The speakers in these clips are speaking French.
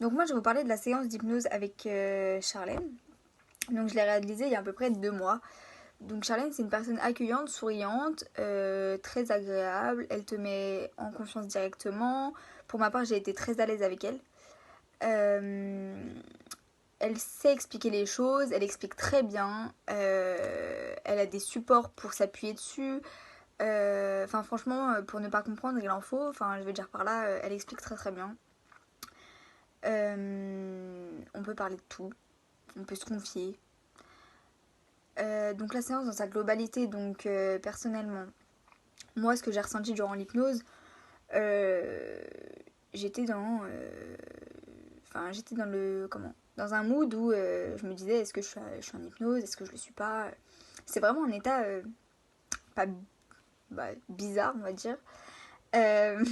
Donc moi je vais vous parler de la séance d'hypnose avec Charlène. Donc je l'ai réalisée il y a à peu près 2 mois. Donc Charlène c'est une personne accueillante, souriante, très agréable. Elle te met en confiance directement. Pour ma part j'ai été très à l'aise avec elle. Euh, Elle sait expliquer les choses, elle explique très bien. Elle a des supports pour s'appuyer dessus. Enfin franchement pour ne pas comprendre il en faut. Enfin je veux dire par là elle explique très très bien. On peut parler de tout, on peut se confier. Donc la séance dans sa globalité, donc personnellement, moi ce que j'ai ressenti durant l'hypnose, euh, j'étais dans, enfin j'étais dans le, comment, dans un mood où je me disais est-ce que je suis en hypnose, est-ce que je le suis pas. C'est vraiment un état pas bizarre on va dire. Euh,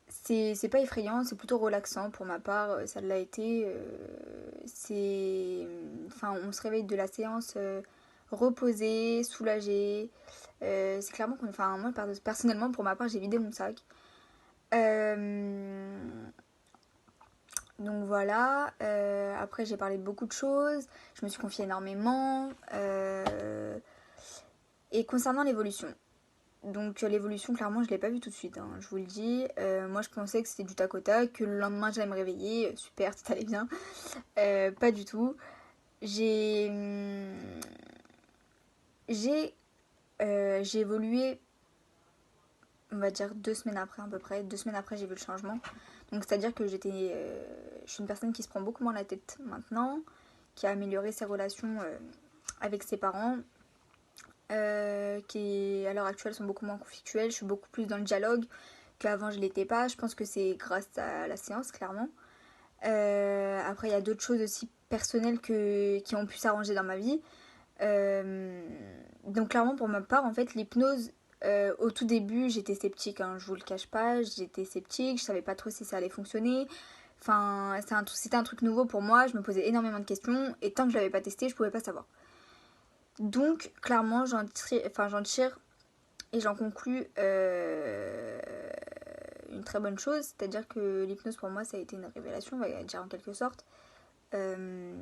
c'est pas effrayant, c'est plutôt relaxant pour ma part, ça l'a été. C'est. Enfin, on se réveille de la séance reposé, soulagé. C'est clairement qu'on. Enfin, moi, personnellement, pour ma part, j'ai vidé mon sac. Euh, donc voilà. Après, j'ai parlé de beaucoup de choses. Je me suis confiée énormément. Et concernant l'évolution. Donc l'évolution, clairement, je l'ai pas vue tout de suite, hein, je vous le dis. Moi, je pensais que c'était du tac au tac, que le lendemain, j'allais me réveiller, super, tout allait bien. Pas du tout. J'ai j'ai j'ai évolué, on va dire 2 semaines après à peu près. 2 semaines après, j'ai vu le changement. Donc c'est-à-dire que je suis une personne qui se prend beaucoup moins la tête maintenant, qui a amélioré ses relations avec ses parents, qui à l'heure actuelle sont beaucoup moins conflictuelles. Je suis beaucoup plus dans le dialogue qu'avant je l'étais pas. Je pense que c'est grâce à la séance, clairement. Après, il y a d'autres choses aussi personnelles qui ont pu s'arranger dans ma vie. Euh, donc, clairement, pour ma part, en fait, l'hypnose, au tout début, j'étais sceptique, hein, je vous le cache pas. J'étais sceptique, je savais pas trop si ça allait fonctionner. Enfin, c'était un truc nouveau pour moi, je me posais énormément de questions et tant que je l'avais pas testé, je pouvais pas savoir. Donc, clairement, j'en tire et j'en conclus une très bonne chose, c'est-à-dire que l'hypnose pour moi ça a été une révélation, on va dire en quelque sorte. Euh,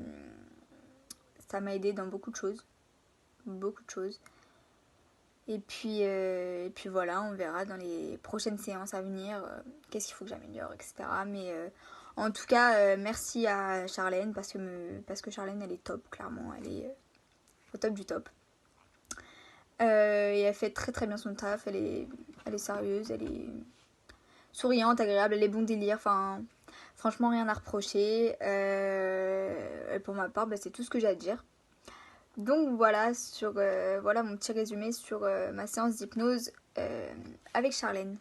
Ça m'a aidé dans beaucoup de choses, beaucoup de choses. Et puis voilà, on verra dans les prochaines séances à venir qu'est-ce qu'il faut que j'améliore, etc. Mais en tout cas, merci à Charlène parce que Charlène elle est top, clairement, elle est au top du top. Et elle fait très très bien son taf, elle est sérieuse, elle est souriante, agréable, elle est bon délire, enfin franchement rien à reprocher. Pour ma part, bah, c'est tout ce que j'ai à dire. Donc voilà voilà mon petit résumé sur ma séance d'hypnose avec Charlène.